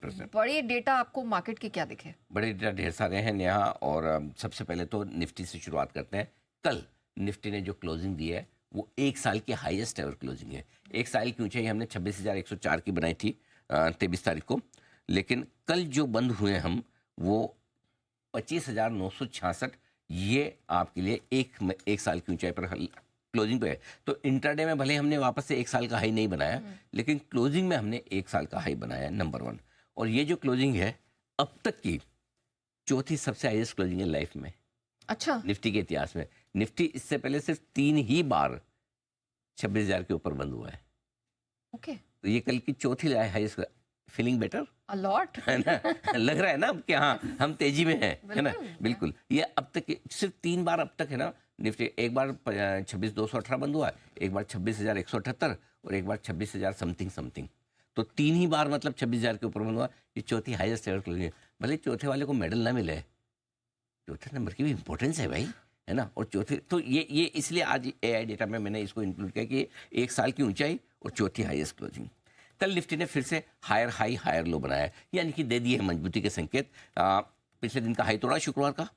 Sector से। बड़े data आपको मार्केट के क्या दिखे? बड़े डेटा ढेर सारे हैं नेहा, और सबसे पहले तो निफ्टी से शुरुआत करते हैं। कल निफ्टी ने जो क्लोजिंग दी है वो 1 साल की हाईएस्ट एवर क्लोजिंग है। 1 साल की ऊंचाई हमने 26,104 की बनाई थी 23 तारीख को, लेकिन कल जो बंद हुए हम वो 25,966, ये आपके लिए एक साल की ऊंचाई पर क्लोजिंग पे है। तो इंट्राडे में भले हमने वापस से 1 साल का हाई नहीं बनाया, लेकिन क्लोजिंग में हमने 1 साल का हाई बनाया है, नंबर 1। और ये जो क्लोजिंग है अब तक की चौथी सबसे हाईएस्ट क्लोजिंग है लाइफ में, अच्छा, निफ्टी के इतिहास में। निफ्टी इससे पहले सिर्फ 3 ही बार 26,000 के ऊपर बंद हुआ है। ओके, तो ये कल की चौथी highest. Feeling better a lot है ना? लग रहा है ना अब कि हाँ हम तेजी में हैं, है ना? बिल्कुल। ये अब तक सिर्फ 3 बार अब तक है ना निफ्टी। एक बार 26,218 बंद हुआ, एक बार 26,178 और एक बार 26,000 समथिंग। तो 3 ही बार मतलब 26,000 के ऊपर बंद हुआ। ये चौथी हाईएस्ट एवर क्लोजिंग है। भले चौथे वाले को मेडल ना मिले, चौथे नंबर की भी इंपॉर्टेंस है भाई, है ना? और चौथे तो ये इसलिए आज एआई डेटा में मैंने इसको इंक्लूड किया कि 1 साल की ऊंचाई और चौथी हाईएस्ट क्लोजिंग। कल निफ्टी ने फिर से हायर हाई हायर लो बनाया, यानी कि दे दिए मजबूती के संकेत। पिछले दिन का हाई तोड़ा शुक्रवार का,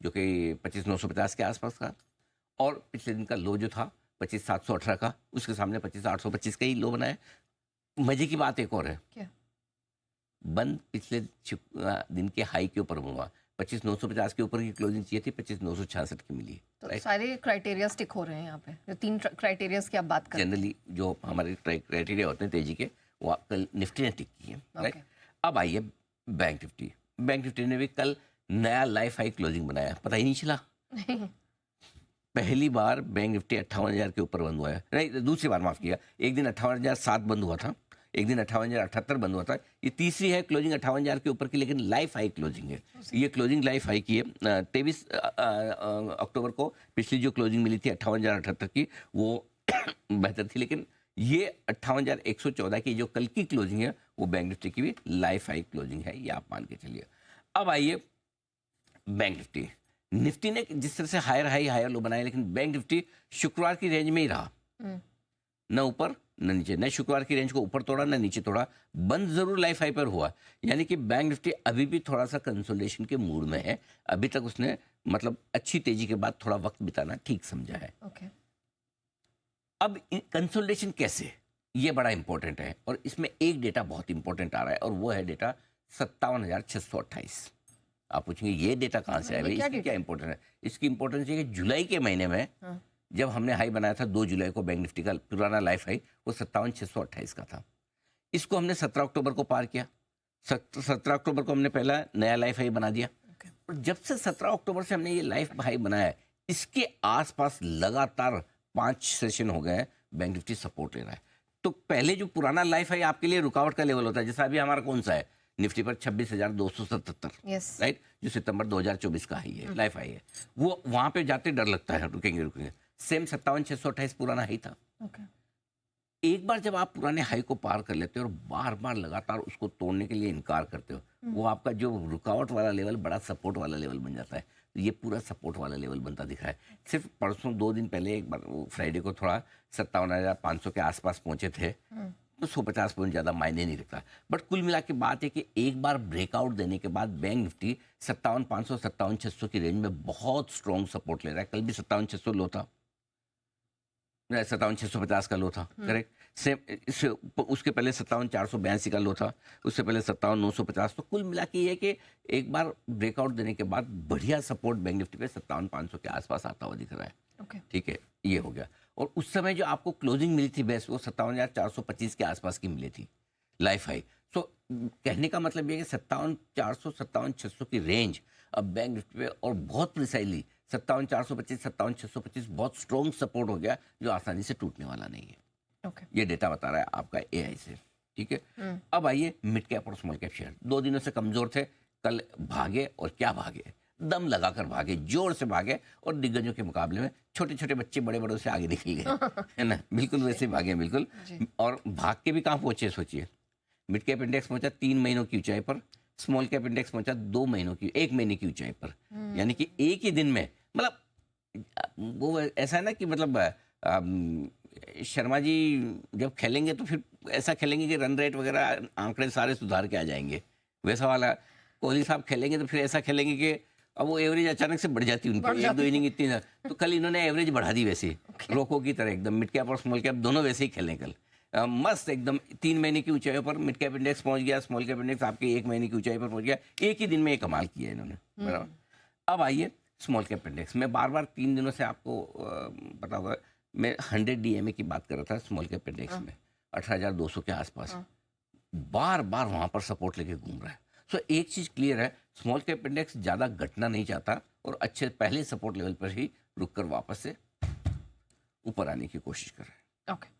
जो कि 25,950 के आसपास का, और पिछले दिन का लो जो था 25,718 का, उसके सामने 25,825 का ही लो बनाया। मजे की बात एक और है, क्या? बंद पिछले दिन के हाई के ऊपर हुआ। 25,950 के ऊपर की क्लोजिंग चाहिए थी, 25,966 की मिली। तो सारे क्राइटेरिया स्टिक हो रहे हैं यहाँ पे, जो 3 क्राइटेरिया की आप बात कर रहे हैं। जनरली जो हमारे क्राइटेरिया होते हैं तेजी के, वो कल निफ्टी ने टिक की है, राइट? अब आइए बैंक निफ्टी। बैंक निफ्टी ने भी कल नया लाइफ हाई क्लोजिंग बनाया, पता ही नहीं चला। पहली बार बैंक निफ्टी 58,000 के ऊपर बंद हुआ है, नहीं दूसरी बार, माफ किया। एक दिन 58,007 बंद हुआ था, एक दिन 58,078 बंद हुआ था। ये तीसरी है क्लोजिंग 58,000 के ऊपर की, लेकिन लाइफ हाई क्लोजिंग है। ये क्लोजिंग लाइफ हाई की है। 23 अक्टूबर को पिछली जो क्लोजिंग मिली थी 58,078 की, वो बेहतर थी, लेकिन ये 58,114 की जो कल की क्लोजिंग है वो बैंक निफ्टी की भी लाइफ हाई क्लोजिंग है, ये आप मान के चलिए। अब आइए बैंक निफ्टी। निफ्टी ने जिस तरह से हायर हाई हायर लो बनाए, लेकिन बैंक निफ्टी शुक्रवार की रेंज में ही रहा, न ऊपर न नीचे। न शुक्रवार की रेंज को ऊपर तोड़ा न नीचे तोड़ा, बंद जरूर लाइफ हाई पर हुआ। यानी कि बैंक निफ्टी अभी भी थोड़ा सा कंसोलिडेशन के मूड में है। अभी तक उसने मतलब अच्छी तेजी के बाद थोड़ा वक्त बिताना ठीक समझा है। ओके, अब कंसोलिडेशन कैसे, ये बड़ा इंपॉर्टेंट है, और इसमें एक डेटा बहुत इंपॉर्टेंट आ रहा है, और वो है डेटा 57,628। आप पूछेंगे ये डेटा कहाँ से है भाई, इसकी क्या इंपॉर्टेंस है? इसकी इंपॉर्टेंस ये कि जुलाई के महीने में जब हमने हाई बनाया था 2 जुलाई को, बैंक निफ्टी का पुराना लाइफ हाई वो 57,628 का था। इसको हमने 17 अक्टूबर को पार किया। 17 अक्टूबर को हमने पहला नया लाइफ हाई बना दिया। और जब से 17 अक्टूबर से हमने ये लाइफ हाई बनाया, इसके आसपास लगातार 5 सेशन हो गए हैं, बैंक निफ्टी सपोर्ट ले रहा है। तो पहले जो पुराना लाइफ हाई आपके लिए रुकावट का लेवल होता है, जैसा अभी हमारा कौन सा है निफ्टी पर 26,277, राइट, जो सितंबर 2024 का हाई है, लाइफ हाई है, वो वहां पे जाते डर लगता है रुकेंगे। सेम 57,628 पुराना हाई था। एक बार जब आप पुराने हाई को पार कर लेते हो और बार बार लगातार उसको तोड़ने के लिए इनकार करते हो, वो आपका जो रुकावट वाला लेवल बड़ा सपोर्ट वाला लेवल बन जाता है। तो ये पूरा सपोर्ट वाला लेवल बनता दिख रहा है। सिर्फ परसों 2 दिन पहले एक बार फ्राइडे को थोड़ा 57,500 के आसपास पहुंचे थे, तो 150 पॉइंट ज़्यादा मायने नहीं रखता। बट कुल मिला के बात है कि एक बार ब्रेकआउट देने के बाद बैंक निफ्टी 57,500 57,600 की रेंज में बहुत स्ट्रॉन्ग सपोर्ट ले रहा है। कल भी 57,600 लो था, 57,650 का लो था, करेक्ट। सेम उसके पहले 57,482 का लो था, उससे पहले 57,950। तो कुल मिला के ये है कि एक बार ब्रेकआउट देने के बाद बढ़िया सपोर्ट बैंक निफ्टी पे 57,500 के आसपास आता हुआ दिख रहा है। ठीक है, ये हो गया। और उस समय जो आपको क्लोजिंग मिली थी बेस्ट, वो 57,425 के आसपास की मिली थी लाइफ हाई। सो कहने का मतलब ये कि 57,400 57,600 की रेंज अब बैंक निफ्टी पे, और बहुत प्रिसाइजली 57,425 57,625 बहुत स्ट्रॉन्ग सपोर्ट हो गया, जो आसानी से टूटने वाला नहीं है। ये डेटा बता रहा है आपका एआई से। ठीक है, अब आइए मिड कैप और स्मॉल कैप शेयर। 2 दिनों से कमजोर थे, कल भागे, और क्या भागे, दम लगाकर भागे, जोर से भागे, और दिग्गजों के मुकाबले में छोटे छोटे बच्चे बड़े बड़ों से आगे निकल गए, है ना? बिल्कुल वैसे भागे, बिल्कुल। और भाग के भी कहाँ पहुंचे सोचिए। मिड कैप इंडेक्स पहुंचा 3 महीनों की ऊंचाई पर, स्मॉल कैप इंडेक्स पहुंचा 1 महीने की ऊंचाई पर। यानी कि एक ही दिन में, मतलब वो ऐसा है ना कि मतलब शर्मा जी जब खेलेंगे तो फिर ऐसा खेलेंगे कि रन रेट वगैरह आंकड़े सारे सुधार के आ जाएंगे, वैसा वाला। कोहली साहब खेलेंगे तो फिर ऐसा खेलेंगे कि अब वो एवरेज अचानक से बढ़ जाती है बढ़ उनकी, एक दो जाती इनिंग इतनी तो कल इन्होंने एवरेज बढ़ा दी वैसे, रोको की तरह एकदम। मिड कैप और स्मॉल कैप दोनों वैसे ही खेलें कल। मस्त एकदम 3 महीने की ऊंचाई पर मिड कैप इंडेक्स पहुंच गया, स्मॉल कैप इंडेक्स आपके 1 महीने की ऊंचाई पर पहुंच गया। एक ही दिन में ये कमाल किया इन्होंने, बराबर। अब आइए स्मॉल कैप इंडेक्स। मैं बार बार 3 दिनों से आपको पता होगा मैं 100 डीएमए की बात कर रहा था स्मॉल कैप इंडेक्स में, 18,200 के आसपास। बार बार वहां पर सपोर्ट लेके घूम रहा है। सो एक चीज क्लियर है, स्मॉल कैप इंडेक्स ज्यादा घटना नहीं चाहता और अच्छे पहले सपोर्ट लेवल पर ही रुककर वापस से ऊपर आने की कोशिश कर रहा है। ओके,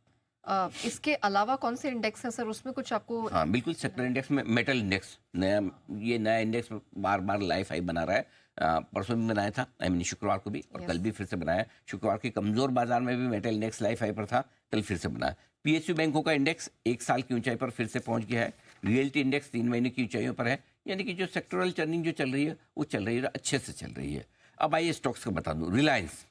इसके अलावा कौन से इंडेक्स है सर, उसमें कुछ आपको? हाँ बिल्कुल, सेक्टर इंडेक्स में मेटल इंडेक्स नया इंडेक्स बार बार लाइफ हाई बना रहा है। परसों भी बनाया था, आई मीन शुक्रवार को भी, और कल भी फिर से बनाया। शुक्रवार के कमजोर बाजार में भी मेटल इंडेक्स लाइफ हाई पर था, कल फिर से बनाया। पीएसयू बैंकों का इंडेक्स 1 साल की ऊंचाई पर फिर से पहुंच गया है। रियल्टी इंडेक्स 3 महीने की ऊंचाइयों पर है, यानी कि जो सेक्टोरल टर्निंग जो चल रही है वो चल रही है, अच्छे से चल रही है। अब आइए स्टॉक्स का बता दूं। रिलायंस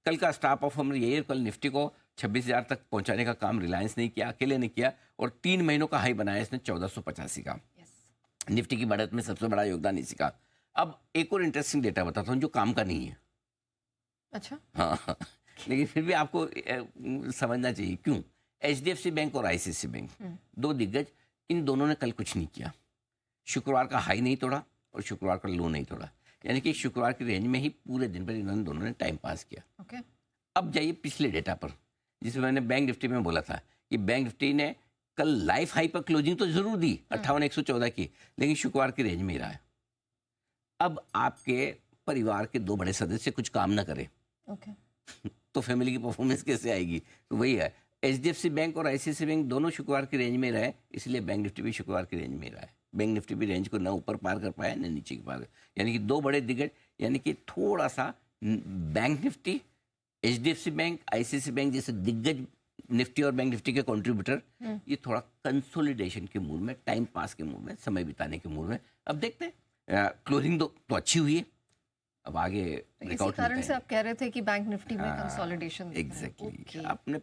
कल का स्टार परफॉर्मर यही है। कल निफ्टी को 26,000 तक पहुंचाने का काम रिलायंस ने किया, अकेले ने किया, और 3 महीनों का हाई बनाया इसने 1485 का। निफ्टी की बढ़त में सबसे बड़ा योगदान इसी का। अब एक और इंटरेस्टिंग डेटा बताता हूँ जो काम का नहीं है। अच्छा, हाँ लेकिन फिर भी आपको समझना चाहिए क्यों। एचडीएफसी बैंक और आईसीआईसी बैंक, दो दिग्गज, इन दोनों ने कल कुछ नहीं किया। शुक्रवार का हाई नहीं तोड़ा और शुक्रवार का लो नहीं तोड़ा, यानी कि शुक्रवार की रेंज में ही पूरे दिन पर इन्होंने दोनों ने टाइम पास किया। ओके, अब जाइए पिछले डेटा पर, जिसमें मैंने बैंक निफ्टी में बोला था कि बैंक निफ्टी ने कल लाइफ हाई पर क्लोजिंग तो जरूर दी 58,114 की, लेकिन शुक्रवार की रेंज में ही रहा है। अब आपके परिवार के 2 बड़े सदस्य कुछ काम ना करें ओके, तो फैमिली की परफॉर्मेंस कैसे आएगी। तो वही है, एचडीएफसी बैंक और आईसीआईसी बैंक दोनों शुक्रवार की रेंज में रहे, इसलिए बैंक निफ्टी भी शुक्रवार की रेंज में रहा है। बैंक निफ्टी भी रेंज को न ऊपर पार कर पाया न नीचे की पार, यानी कि 2 बड़े दिग्गज, यानी कि थोड़ा सा bank Nifty, HDFC bank, ICICI bank जैसे दिग्गज निफ्टी और बैंक निफ्टी के कंट्रीब्यूटर, ये थोड़ा कंसोलिडेशन के मूड में, टाइम पास के मूड में, समय बिताने के मूड में। अब देखते हैं, क्लोजिंग तो अच्छी हुई है, अब आगे इसी कारण से आप कह रहे थे कि बैंक निफ्टी में कंसोलिडेशन एग्जैक्टली आपने